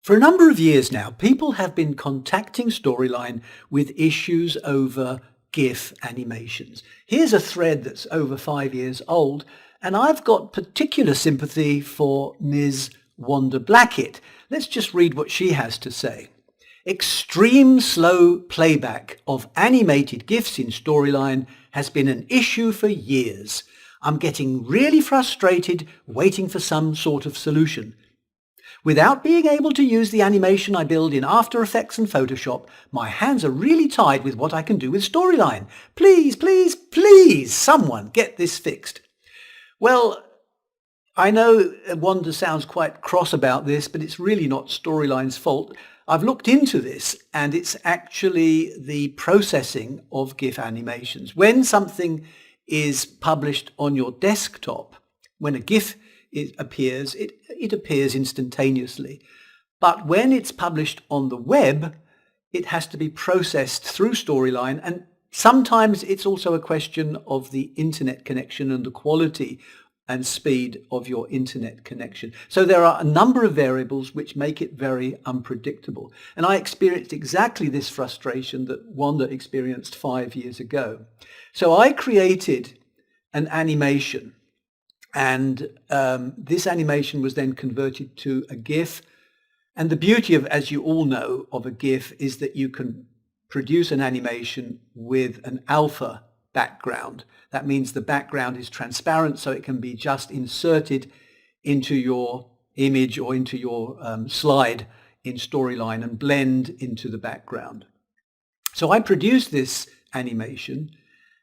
For a number of years now, people have been contacting Storyline with issues over Gif animations. Here's a thread that's over 5 years old, and I've got particular sympathy for Ms. Wanda Blackett. Let's just read what she has to say. Extreme slow playback of animated GIFs in Storyline has been an issue for years. I'm getting really frustrated waiting for some sort of solution. Without being able to use the animation I build in After Effects and Photoshop, my hands are really tied with what I can do with Storyline. Please, please, please, someone get this fixed. Well, I know Wanda sounds quite cross about this, but it's really not Storyline's fault. I've looked into this, and it's actually the processing of GIF animations. When something is published on your desktop, when a GIF appears, it appears instantaneously. But when it's published on the web, it has to be processed through Storyline, and sometimes it's also a question of the internet connection and the quality and speed of your internet connection. So there are a number of variables which make it very unpredictable. And I experienced exactly this frustration that Wanda experienced 5 years ago. So I created an animation, and this animation was then converted to a GIF. And the beauty of, as you all know, of a GIF is that you can produce an animation with an alpha background. That means the background is transparent, so it can be just inserted into your image or into your slide in Storyline and blend into the background. So I produced this animation,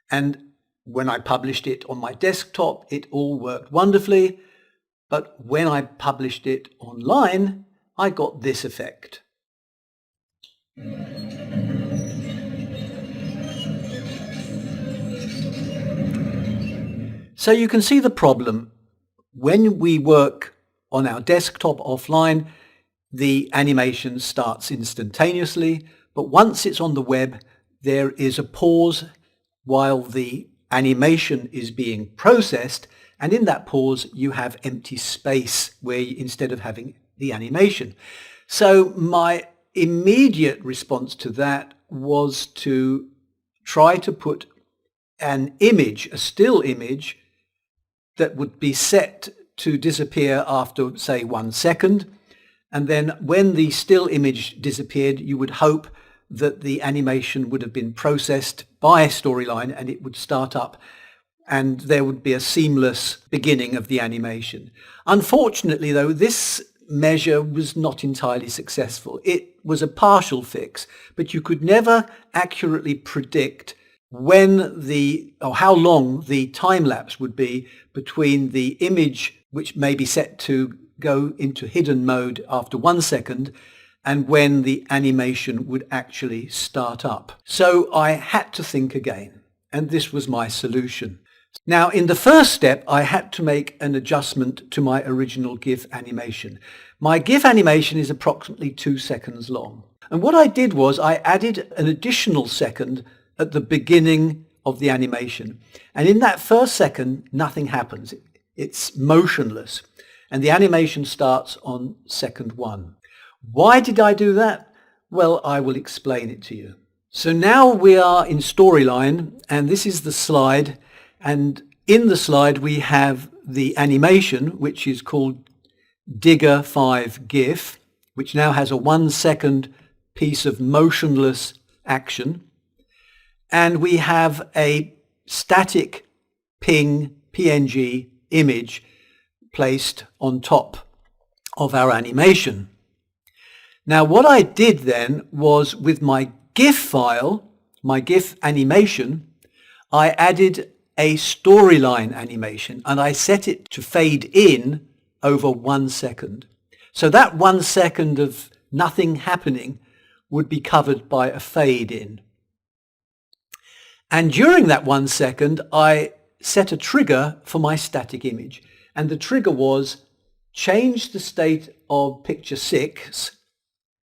and when I published it on my desktop, it all worked wonderfully. But when I published it online, I got this effect. So you can see the problem. When we work on our desktop offline, the animation starts instantaneously, but once it's on the web, there is a pause while the animation is being processed, and in that pause you have empty space where instead of having the animation. So my immediate response to that was to try to put an image, a still image, that would be set to disappear after, say, 1 second. And then when the still image disappeared, you would hope that the animation would have been processed by Storyline and it would start up and there would be a seamless beginning of the animation. Unfortunately, though, this measure was not entirely successful. It was a partial fix, but you could never accurately predict when or how long the time lapse would be between the image, which may be set to go into hidden mode after 1 second, and when the animation would actually start up. So I had to think again, and this was my solution. Now, in the first step, I had to make an adjustment to my original GIF animation. My GIF animation is approximately 2 seconds long. And what I did was I added an additional second at the beginning of the animation. And in that first second, nothing happens. It's motionless. And the animation starts on second 1. Why did I do that? Well, I will explain it to you. So now we are in Storyline, and this is the slide. And in the slide, we have the animation, which is called Digger 5 GIF, which now has a 1 second piece of motionless action. And we have a static PNG image placed on top of our animation. Now, what I did then was with my GIF file, my GIF animation, I added a Storyline animation and I set it to fade in over 1 second. So that 1 second of nothing happening would be covered by a fade in. And during that 1 second, I set a trigger for my static image. And the trigger was change the state of picture 6,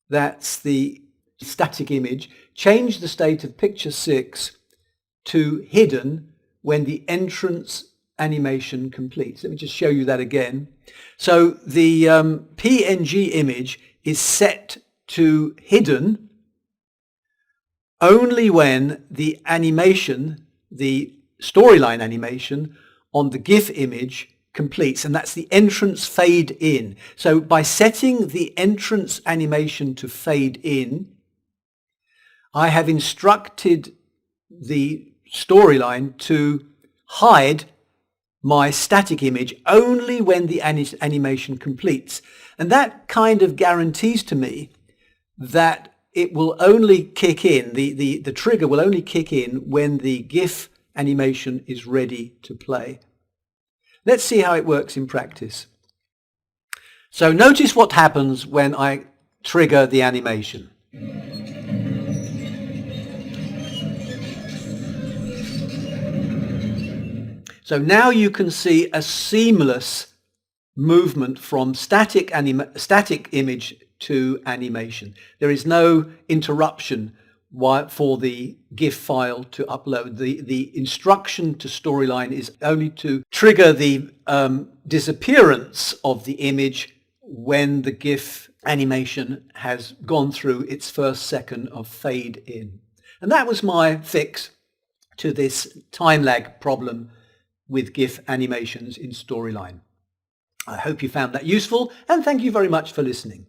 that's the static image, change the state of picture 6 to hidden when the entrance animation completes. Let me just show you that again. So the PNG image is set to hidden only when the animation, the storyline animation on the GIF image completes, and that's the entrance fade in. So by setting the entrance animation to fade in, I have instructed the storyline to hide my static image only when the animation completes. And that kind of guarantees to me that it will only kick in, the trigger will only kick in when the GIF animation is ready to play. Let's see how it works in practice. So notice what happens when I trigger the animation. So now you can see a seamless movement from static image to animation. There is no interruption for the GIF file to upload. The instruction to storyline is only to trigger the disappearance of the image when the GIF animation has gone through its first second of fade in. And that was my fix to this time lag problem with GIF animations in Storyline. I hope you found that useful, and thank you very much for listening.